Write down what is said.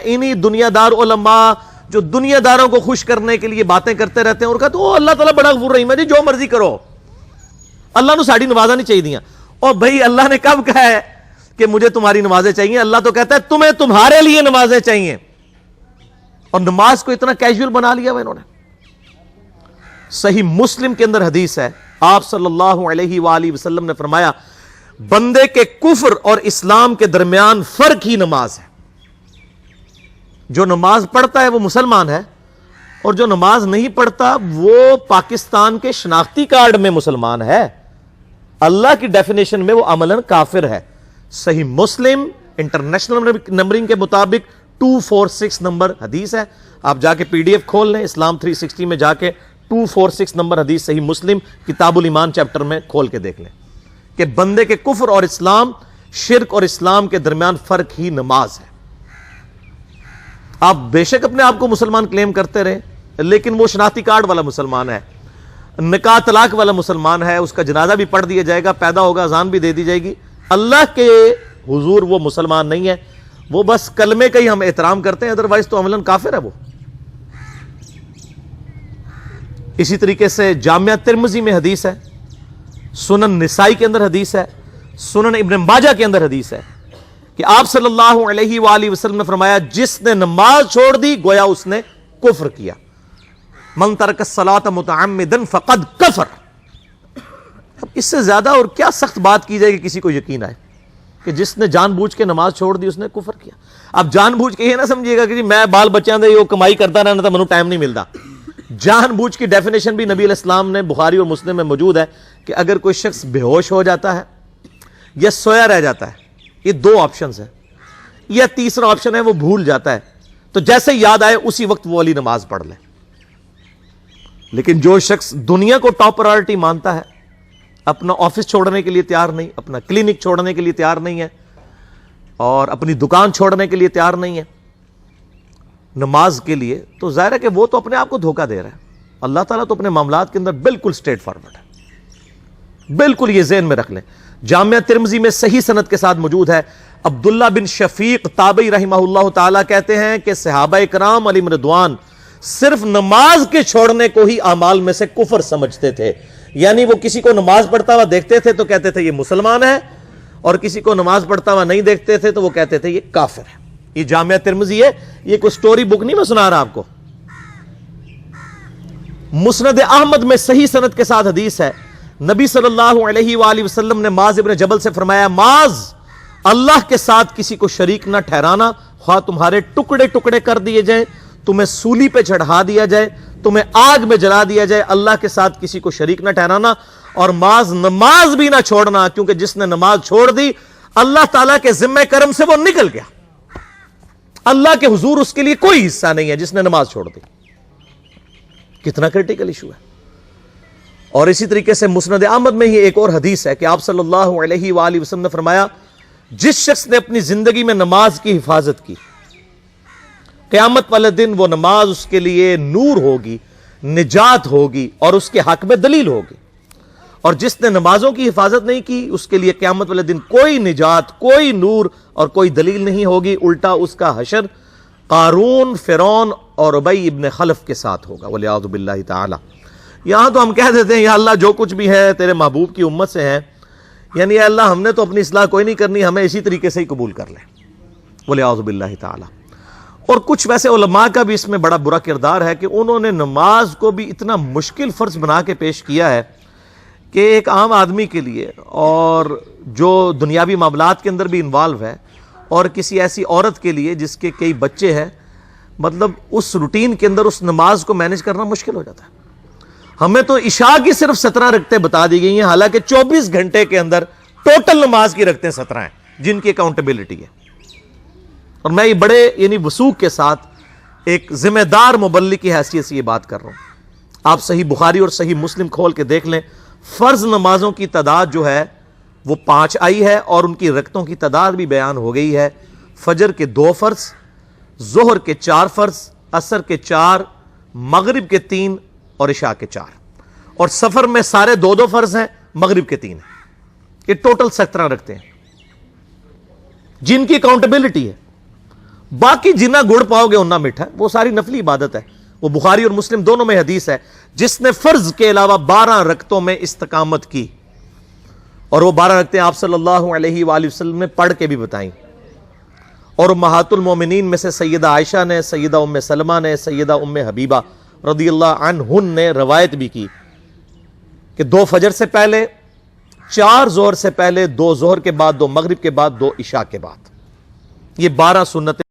انہی دنیا دار علماء جو دنیا داروں کو خوش کرنے کے لیے باتیں کرتے رہتے ہیں اور کہتے ہیں اللہ تعالیٰ بڑا غفور رحیم ہے جی، جو مرضی کرو، اللہ نو ساڑی نمازہ نہیں چاہیے دیا. اور بھائی اللہ نے کب کہا ہے کہ مجھے تمہاری نمازیں چاہیے؟ اللہ تو کہتا ہے تمہیں تمہارے لیے نمازیں چاہیے. اور نماز کو اتنا کیجول بنا لیا انہوں نے. صحیح مسلم کے اندر حدیث ہے، آپ صلی اللہ علیہ وآلہ وسلم نے فرمایا بندے کے کفر اور اسلام کے درمیان فرق ہی نماز ہے. جو نماز پڑھتا ہے وہ مسلمان ہے، اور جو نماز نہیں پڑھتا وہ پاکستان کے شناختی کارڈ میں مسلمان ہے، اللہ کی ڈیفینیشن میں وہ عملاً کافر ہے. صحیح مسلم انٹرنیشنل نمبرنگ کے مطابق 246 نمبر حدیث ہے. آپ جا کے پی ڈی ایف کھول لیں، اسلام 360 میں جا کے 246 نمبر حدیث صحیح مسلم کتاب الایمان چیپٹر میں کھول کے دیکھ لیں کہ بندے کے کفر اور اسلام، شرک اور اسلام کے درمیان فرق ہی نماز ہے. آپ بے شک اپنے آپ کو مسلمان کلیم کرتے رہے، لیکن وہ شناختی کارڈ والا مسلمان ہے، نکاح طلاق والا مسلمان ہے، اس کا جنازہ بھی پڑھ دیا جائے گا، پیدا ہوگا اذان بھی دے دی جائے گی. اللہ کے حضور وہ مسلمان نہیں ہے، وہ بس کلمے کا ہی ہم احترام کرتے ہیں، ادروائز تو عملاً کافر ہے وہ. اسی طریقے سے جامعہ ترمذی میں حدیث ہے، سنن نسائی کے اندر حدیث ہے، سنن ابن ماجہ کے اندر حدیث ہے کہ آپ صلی اللہ علیہ وآلہ وسلم نے فرمایا جس نے نماز چھوڑ دی گویا اس نے کفر کیا. من ترک الصلاۃ متعمدا فقد کفر. اب اس سے زیادہ اور کیا سخت بات کی جائے کہ کسی کو یقین آئے کہ جس نے جان بوجھ کے نماز چھوڑ دی اس نے کفر کیا. اب جان بوجھ کے یہ نہ سمجھیے گا کہ جی میں بال بچیاں دے کمائی کرتا رہنا تھا، منو ٹائم نہیں ملتا. جان بوجھ کی ڈیفینیشن بھی نبی علیہ السلام نے بخاری اور مسلم میں موجود ہے کہ اگر کوئی شخص بے ہوش ہو جاتا ہے یا سویا رہ جاتا ہے، یہ دو آپشنز ہیں، یا تیسرا آپشن ہے وہ بھول جاتا ہے، تو جیسے یاد آئے اسی وقت وہ والی نماز پڑھ لے. لیکن جو شخص دنیا کو ٹاپ پرائرٹی مانتا ہے، اپنا آفس چھوڑنے کے لیے تیار نہیں، اپنا کلینک چھوڑنے کے لیے تیار نہیں ہے، اور اپنی دکان چھوڑنے کے لیے تیار نہیں ہے نماز کے لیے، تو ظاہر ہے کہ وہ تو اپنے آپ کو دھوکہ دے رہا ہے. اللہ تعالیٰ تو اپنے معاملات کے اندر بالکل اسٹریٹ فارورڈ ہے، بالکل یہ ذہن میں رکھ لیں. جامعہ ترمذی میں صحیح سند کے ساتھ موجود ہے، عبداللہ بن شفیق تابعی رحمہ اللہ تعالیٰ کہتے ہیں کہ صحابہ کرام علیہم رضوان صرف نماز کے چھوڑنے کو ہی اعمال میں سے کفر سمجھتے تھے. یعنی وہ کسی کو نماز پڑھتا ہوا دیکھتے تھے تو کہتے تھے یہ مسلمان ہے، اور کسی کو نماز پڑھتا ہوا نہیں دیکھتے تھے تو وہ کہتے تھے یہ کافر ہے. یہ جامعہ ترمذی ہے، یہ کوئی سٹوری بک نہیں میں سنا رہا آپ کو. مسند احمد میں صحیح سند کے ساتھ حدیث ہے، نبی صلی اللہ علیہ وآلہ وسلم نے معاذ ابن جبل سے فرمایا معاذ اللہ کے ساتھ کسی کو شریک نہ ٹھہرانا، خواہ تمہارے ٹکڑے ٹکڑے کر دیے جائیں، تمہیں سولی پہ چڑھا دیا جائے، تمہیں آگ میں جلا دیا جائے، اللہ کے ساتھ کسی کو شریک نہ ٹھہرانا. اور معاذ نماز بھی نہ چھوڑنا، کیونکہ جس نے نماز چھوڑ دی اللہ تعالیٰ کے ذمہ کرم سے وہ نکل گیا، اللہ کے حضور اس کے لیے کوئی حصہ نہیں ہے جس نے نماز چھوڑ دی. کتنا کریٹیکل ایشو ہے. اور اسی طریقے سے مسند احمد میں ہی ایک اور حدیث ہے کہ آپ صلی اللہ علیہ وآلہ وسلم نے فرمایا جس شخص نے اپنی زندگی میں نماز کی حفاظت کی، قیامت والے دن وہ نماز اس کے لیے نور ہوگی، نجات ہوگی اور اس کے حق میں دلیل ہوگی. اور جس نے نمازوں کی حفاظت نہیں کی اس کے لیے قیامت والے دن کوئی نجات، کوئی نور اور کوئی دلیل نہیں ہوگی، الٹا اس کا حشر قارون، فرعون اور ابی ابن خلف کے ساتھ ہوگا والعیاذ باللہ تعالی. یہاں تو ہم کہہ دیتے ہیں یا اللہ جو کچھ بھی ہے تیرے محبوب کی امت سے ہے، یعنی یا اللہ ہم نے تو اپنی اصلاح کوئی نہیں کرنی، ہمیں اسی طریقے سے ہی قبول کر لیں والعیاذ باللہ تعالی. اور کچھ ویسے علماء کا بھی اس میں بڑا برا کردار ہے کہ انہوں نے نماز کو بھی اتنا مشکل فرض بنا کے پیش کیا ہے کہ ایک عام آدمی کے لیے اور جو دنیاوی معاملات کے اندر بھی انوالو ہے اور کسی ایسی عورت کے لیے جس کے کئی بچے ہیں، مطلب اس روٹین کے اندر اس نماز کو مینج کرنا مشکل ہو جاتا ہے. ہمیں تو عشاء کی صرف 17 رکعتیں بتا دی گئی ہیں، حالانکہ 24 گھنٹے کے اندر ٹوٹل نماز کی رکعتیں 17 ہیں جن کی اکاؤنٹیبلٹی ہے. اور میں یہ بڑے یعنی وثوق کے ساتھ ایک ذمہ دار مبلغ کی حیثیت سے یہ بات کر رہا ہوں. آپ صحیح بخاری اور صحیح مسلم کھول کے دیکھ لیں، فرض نمازوں کی تعداد جو ہے وہ 5 آئی ہے اور ان کی رکعتوں کی تعداد بھی بیان ہو گئی ہے. فجر کے 2 فرض، ظہر کے 4 فرض، عصر کے 4، مغرب کے 3 اور عشاء کے 4. اور سفر میں سارے 2 فرض ہیں، مغرب کے 3 ہیں. یہ ٹوٹل 17 رکھتے ہیں جن کی اکاؤنٹیبلٹی ہے. باقی جنہ گڑ پاؤ گے انہ میٹھا ہے، وہ ساری نفلی عبادت ہے۔ وہ بخاری اور مسلم دونوں میں حدیث ہے، جس نے فرض کے علاوہ 12 رکعتوں میں استقامت کی، اور وہ 12 رکعتیں آپ صلی اللہ علیہ وآلہ وسلم نے پڑھ کے بھی بتائیں، اور امہات المومنین میں سے سیدہ عائشہ نے، سیدہ ام سلمہ نے، سیدہ ام حبیبہ رضی اللہ عنہن نے روایت بھی کی کہ 2 فجر سے پہلے، 4 ظہر سے پہلے، 2 ظہر کے بعد، 2 مغرب کے بعد، 2 عشاء کے بعد، یہ 12 سنتیں